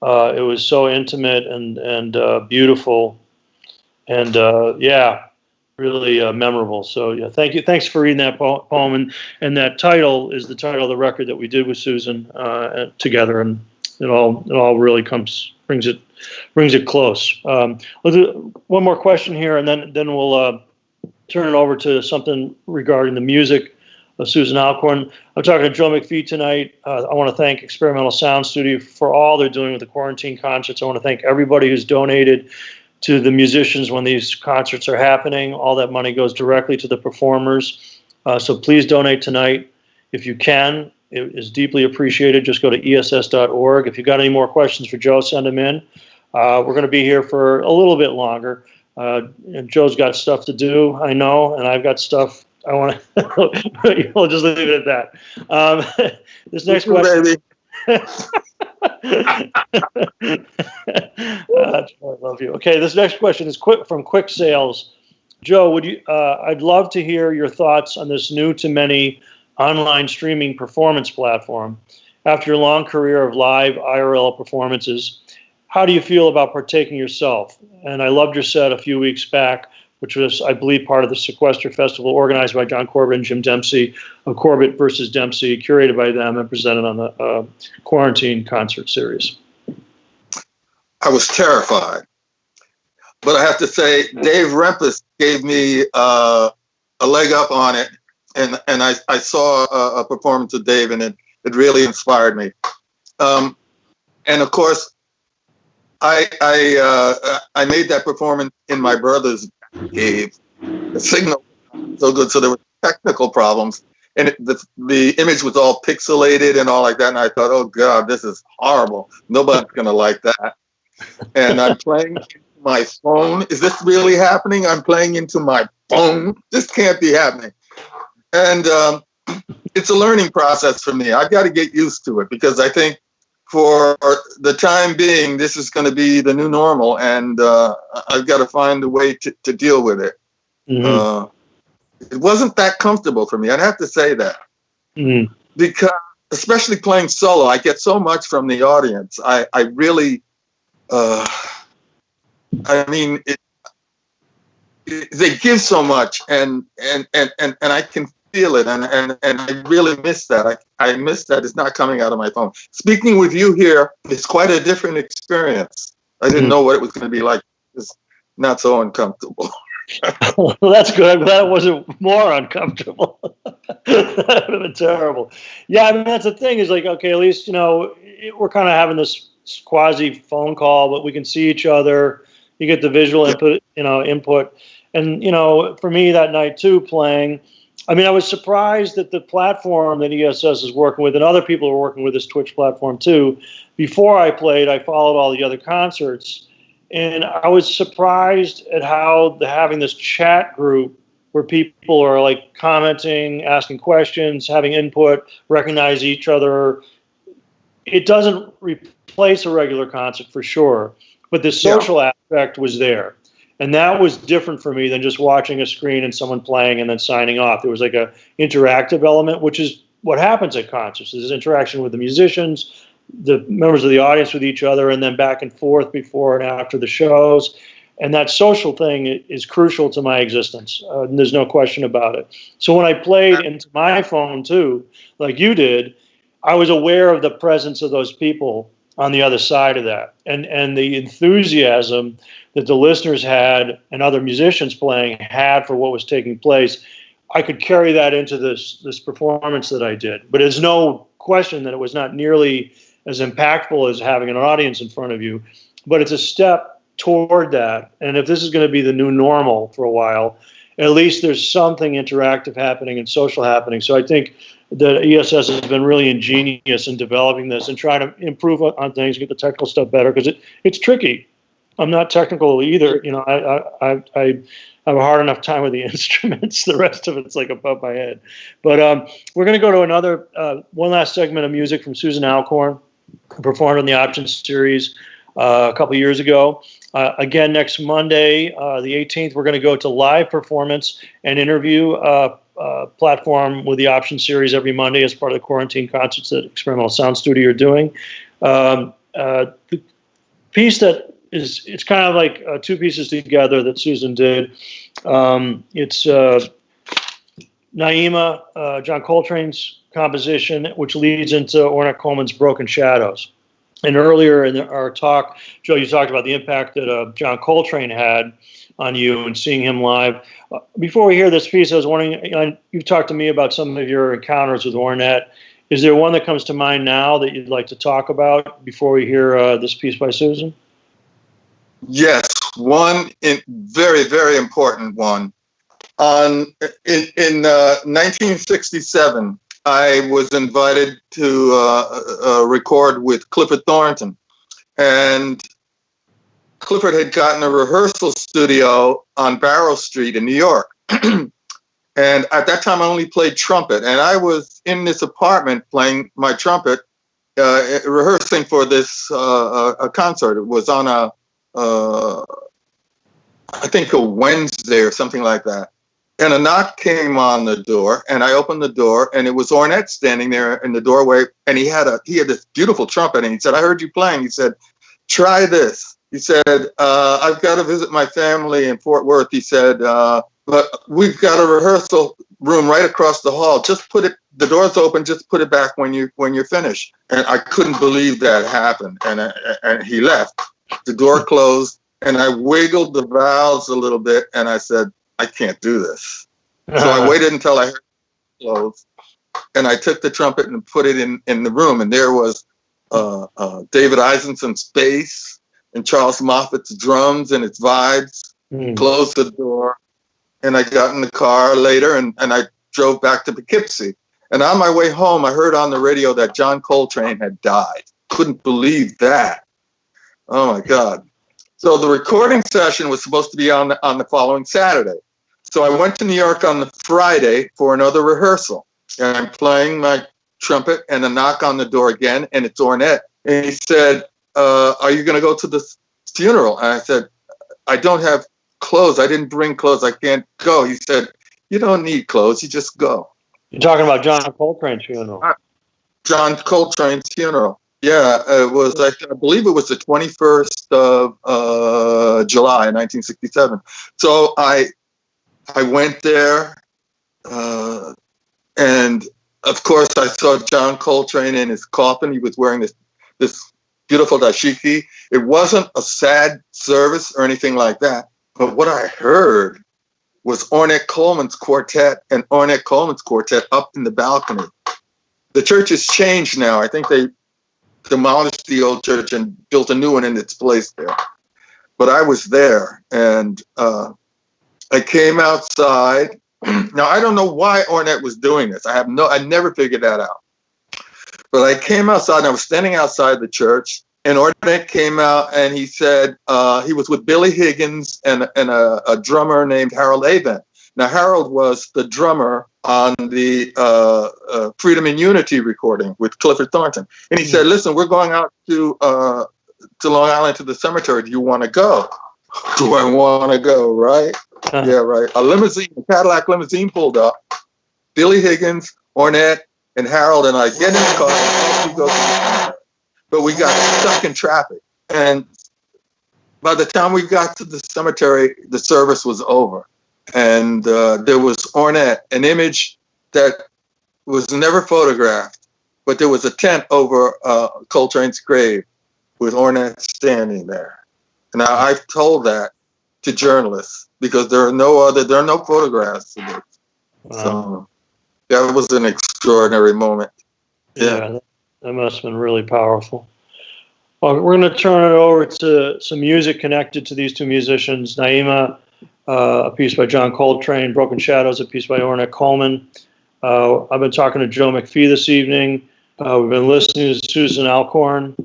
It was so intimate and beautiful. And yeah, really memorable. So yeah, thank you. Thanks for reading that poem. And that title is the title of the record that we did with Susan together, and it all really brings it close. Let's do one more question here, and then we'll turn it over to something regarding the music of Susan Alcorn. I'm talking to Joe McPhee tonight. I want to thank Experimental Sound Studio for all they're doing with the quarantine concerts. I want to thank everybody who's donated to the musicians when these concerts are happening. All that money goes directly to the performers. So please donate tonight if you can. It is deeply appreciated. Just go to ess.org. If you've got any more questions for Joe, send them in. We're going to be here for a little bit longer. And Joe's got stuff to do, I know, and I've got stuff I want to. We'll just leave it at that. This next question. I love you. Okay, this next question is from Quick Sales. Joe, would you? I'd love to hear your thoughts on this new to many online streaming performance platform. After your long career of live IRL performances, how do you feel about partaking yourself? And I loved your set a few weeks back, which was, I believe, part of the Sequester Festival organized by John Corbett and Jim Dempsey, of Corbett versus Dempsey, curated by them and presented on the Quarantine concert series. I was terrified. But I have to say, Dave Rempus gave me a leg up on it. And I saw a performance of Dave, and it really inspired me. And of course, I made that performance in my brother's cave. The signal was so good, so there were technical problems, and the image was all pixelated and all like that. And I thought, oh God, this is horrible. Nobody's gonna like that. And I'm playing into my phone. Is this really happening? I'm playing into my phone. This can't be happening. And it's a learning process for me. I've got to get used to it, because I think for the time being, this is going to be the new normal, and I've got to find a way to deal with it. Mm-hmm. It wasn't that comfortable for me. I'd have to say that. Mm-hmm. Because, especially playing solo, I get so much from the audience. I really, they give so much, and I can feel it, and I really miss that. I miss that it's not coming out of my phone. Speaking with you here is quite a different experience. I didn't know what it was going to be like. It's not so uncomfortable. Well, that's good. I'm glad it wasn't more uncomfortable. That would have been terrible. Yeah, I mean, that's the thing, is like, okay, at least, we're kind of having this quasi phone call, but we can see each other. You get the visual input. And, for me that night too, playing, I mean, I was surprised that the platform that ESS is working with, and other people are working with this Twitch platform too. Before I played, I followed all the other concerts, and I was surprised at how having this chat group where people are like commenting, asking questions, having input, recognize each other. It doesn't replace a regular concert for sure, but the social aspect was there. And that was different for me than just watching a screen and someone playing and then signing off. There was like a interactive element, which is what happens at concerts. There's interaction with the musicians, the members of the audience with each other, and then back and forth before and after the shows. And that social thing is crucial to my existence. And there's no question about it. So when I played into my phone too, like you did, I was aware of the presence of those people on the other side of that. And the enthusiasm that the listeners had and other musicians playing had for what was taking place, I could carry that into this performance that I did. But there's no question that it was not nearly as impactful as having an audience in front of you. But it's a step toward that. And if this is going to be the new normal for a while, at least there's something interactive happening and social happening. So I think that ESS has been really ingenious in developing this and trying to improve on things, get the technical stuff better, because it's tricky. I'm not technical either. I have a hard enough time with the instruments. The rest of it's like above my head. But we're going to go to another one last segment of music from Susan Alcorn, who performed on the Options series a couple years ago. Again, next Monday, the 18th, we're going to go to live performance and interview platform with the Options series every Monday as part of the quarantine concerts that Experimental Sound Studio are doing. The piece that it's kind of like two pieces together that Susan did. It's Naima, John Coltrane's composition, which leads into Ornette Coleman's Broken Shadows. And earlier in our talk, Joe, you talked about the impact that John Coltrane had on you and seeing him live. Before we hear this piece, I was wondering, you've talked to me about some of your encounters with Ornette. Is there one that comes to mind now that you'd like to talk about before we hear this piece by Susan? Yes, one very, very important one. In 1967, I was invited to record with Clifford Thornton, and Clifford had gotten a rehearsal studio on Barrow Street in New York. And at that time, I only played trumpet, and I was in this apartment playing my trumpet, rehearsing for this a concert. It was on I think a Wednesday or something like that. And a knock came on the door, and I opened the door, and it was Ornette standing there in the doorway, and he had this beautiful trumpet, and he said, "I heard you playing." He said, "Try this." He said, "I've got to visit my family in Fort Worth." He said, "But we've got a rehearsal room right across the hall. Just put it. The door's open. Just put it back when you're finished." And I couldn't believe that happened. And he left. The door closed, and I wiggled the valves a little bit, and I said, "I can't do this." So I waited until I heard it close, and I took the trumpet and put it in the room, and there was David Eisenson's bass and Charles Moffat's drums and its vibes. Closed the door, and I got in the car later, and I drove back to Poughkeepsie. And on my way home, I heard on the radio that John Coltrane had died. Couldn't believe that. Oh my God. So the recording session was supposed to be on the following Saturday. So I went to New York on the Friday for another rehearsal. And I'm playing my trumpet, and a knock on the door again, and it's Ornette. And he said, "Are you going to go to the funeral?" And I said, "I don't have clothes. I didn't bring clothes. I can't go." He said, "You don't need clothes. You just go." You're talking about John Coltrane's funeral. John Coltrane's funeral. Yeah, it was. I believe it was the 21st of July, 1967. So I went there, and of course I saw John Coltrane in his coffin. He was wearing this beautiful dashiki. It wasn't a sad service or anything like that, but what I heard was Ornette Coleman's quartet and Ornette Coleman's quartet up in the balcony. The church has changed now. I think they demolished the old church and built a new one in its place there. But I was there, and I came outside. Now, I don't know why Ornette was doing this. I never figured that out. But I came outside, and I was standing outside the church, and Ornette came out, and he said he was with Billy Higgins and a drummer named Harold Avent. Now, Harold was the drummer on the Freedom and Unity recording with Clifford Thornton. And he said, "Listen, we're going out to Long Island to the cemetery. Do you want to go?" Do I want to go, right? Yeah, right. A Cadillac limousine pulled up. Billy Higgins, Ornette, and Harold and I get in the car and we go to the cemetery. But we got stuck in traffic. And by the time we got to the cemetery, the service was over. And there was Ornette, an image that was never photographed, but there was a tent over Coltrane's grave with Ornette standing there. Now, I've told that to journalists because there are no photographs of it. Wow. So that was an extraordinary moment. Yeah, that must have been really powerful. Well, we're going to turn it over to some music connected to these two musicians. Naima, a piece by John Coltrane, Broken Shadows, a piece by Ornette Coleman. I've been talking to Joe McPhee this evening. We've been listening to Susan Alcorn.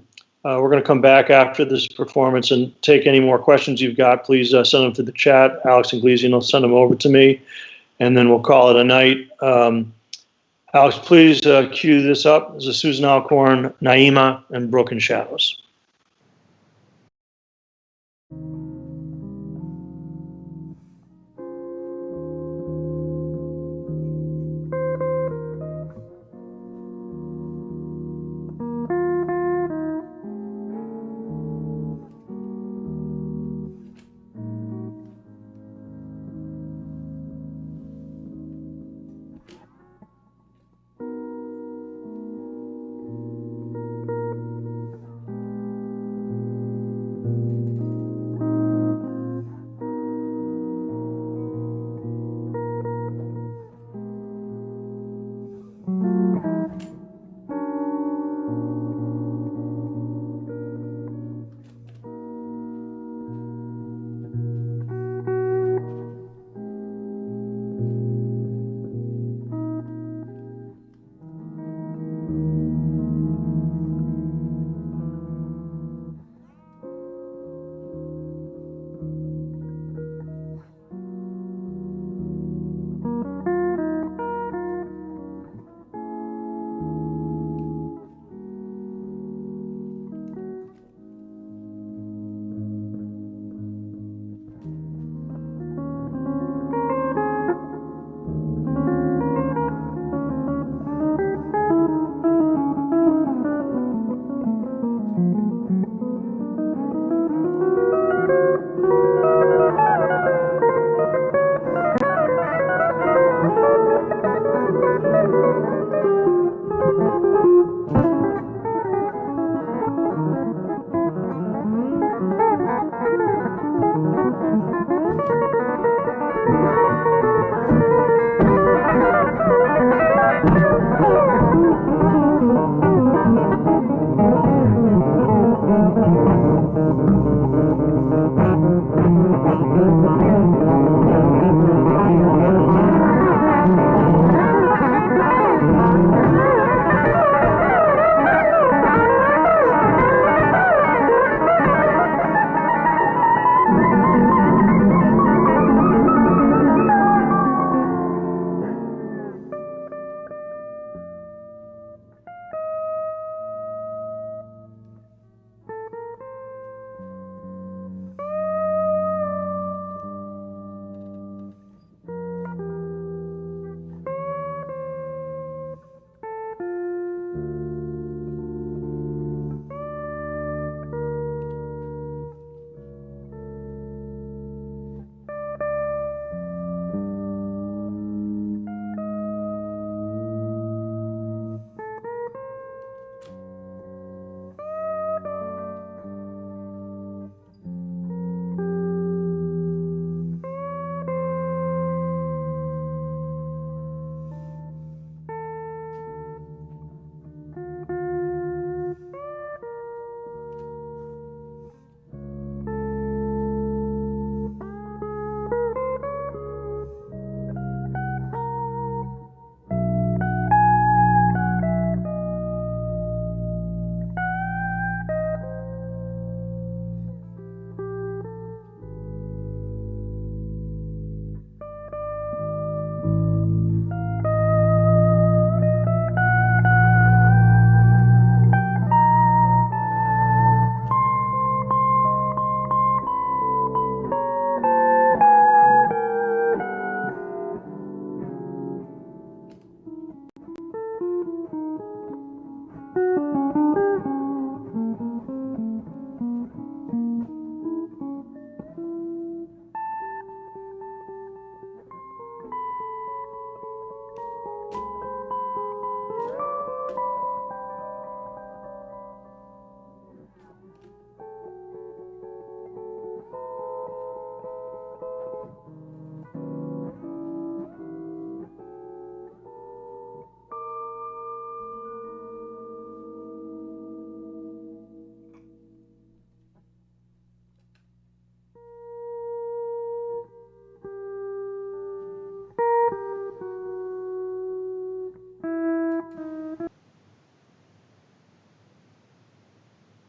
We're going to come back after this performance and take any more questions you've got. Please send them to the chat. Alex Inglesian will send them over to me, and then we'll call it a night. Alex, please cue this up. This is Susan Alcorn, Naima, and Broken Shadows.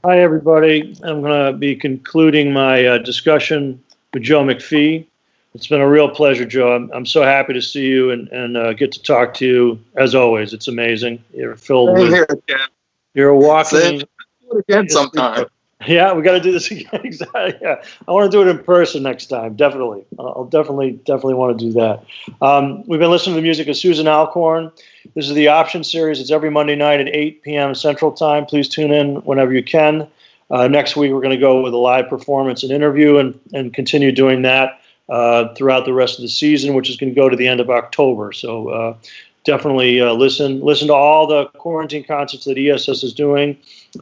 Hi, everybody. I'm going to be concluding my discussion with Joe McPhee. It's been a real pleasure, Joe. I'm so happy to see you and get to talk to you. As always, it's amazing. You're filled Same with. here, Ken. You're a walking. Same. Do it again sometime. Yeah, we got to do this again. Exactly. Yeah, I want to do it in person next time. Definitely. I'll definitely want to do that. We've been listening to the music of Susan Alcorn. This is the Option Series. It's every Monday night at 8 p.m. Central Time. Please tune in whenever you can. Next week, we're going to go with a live performance and interview and continue doing that throughout the rest of the season, which is going to go to the end of October. So definitely listen to all the quarantine concerts that ESS is doing.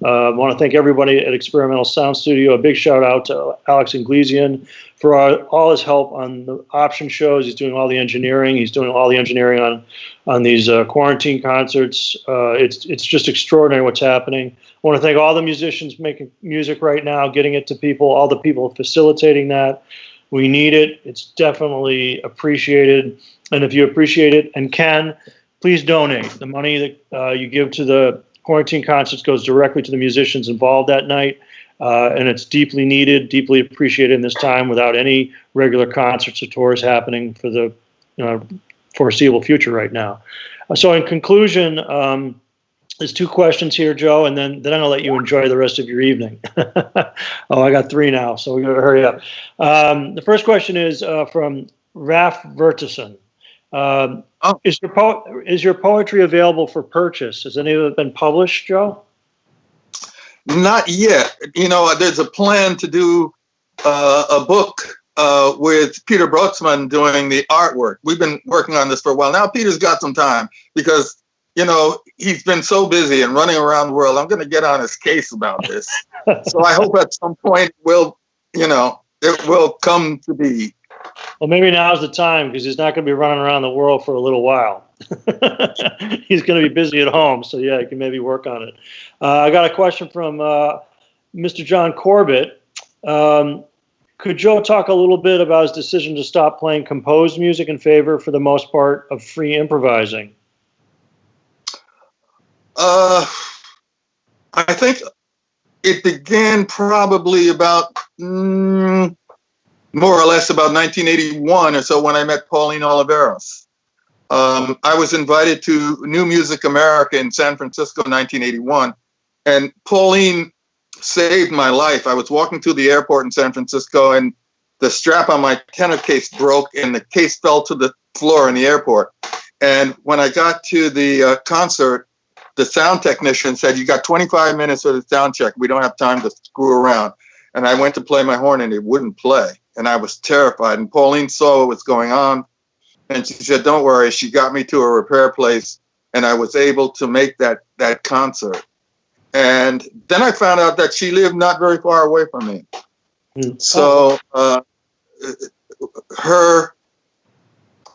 I want to thank everybody at Experimental Sound Studio. A big shout out to Alex Inglesian for all his help on the option shows. He's doing all the engineering. He's doing all the engineering on these quarantine concerts. It's just extraordinary what's happening. I want to thank all the musicians making music right now, getting it to people, all the people facilitating that. We need it. It's definitely appreciated. And if you appreciate it and can, please donate. The money that you give to the quarantine concerts goes directly to the musicians involved that night. And it's deeply needed, deeply appreciated in this time without any regular concerts or tours happening for the foreseeable future right now. So in conclusion, there's two questions here, Joe, and then I'll let you enjoy the rest of your evening. Oh, I got three now, so we got to hurry up. The first question is from Raf Vertison. Is your poetry available for purchase? Has any of it been published, Joe? Not yet. There's a plan to do a book with Peter Brotzmann doing the artwork. We've been working on this for a while. Now Peter's got some time because, he's been so busy and running around the world. I'm going to get on his case about this. So I hope at some point it will come to be. Well, maybe now's the time because he's not going to be running around the world for a little while. He's going to be busy at home. So, yeah, he can maybe work on it. I got a question from Mr. John Corbett. Could Joe talk a little bit about his decision to stop playing composed music in favor, for the most part, of free improvising? I think it began probably about more or less about 1981 or so when I met Pauline Oliveros. I was invited to New Music America in San Francisco in 1981, and Pauline saved my life. I was walking through the airport in San Francisco, and the strap on my tenor case broke, and the case fell to the floor in the airport. And when I got to the concert, the sound technician said, "You got 25 minutes for the sound check. We don't have time to screw around." And I went to play my horn, and it wouldn't play. And I was terrified. And Pauline saw what was going on. And she said, "Don't worry." She got me to a repair place, and I was able to make that concert. And then I found out that she lived not very far away from me. So her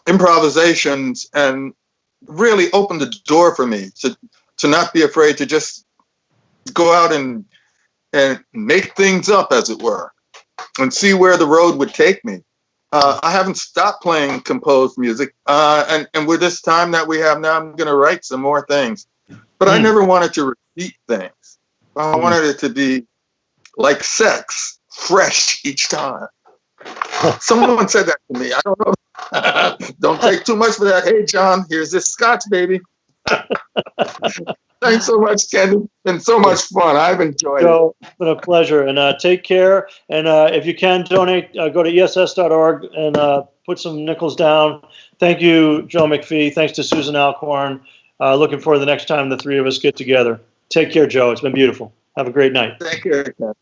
improvisations and really opened the door for me to not be afraid to just go out and make things up, as it were, and see where the road would take me. I haven't stopped playing composed music, and with this time that we have now, I'm going to write some more things. But I never wanted to repeat things. I wanted it to be like sex, fresh each time. Someone said that to me. I don't know. Don't take too much for that. Hey, John, here's this scotch, baby. Thanks so much, Ken. It's been so much fun. I've enjoyed it. It's been a pleasure. And take care. And if you can donate, go to ess.org and put some nickels down. Thank you, Joe McPhee. Thanks to Susan Alcorn. Looking forward to the next time the three of us get together. Take care, Joe. It's been beautiful. Have a great night. Take care, Ken.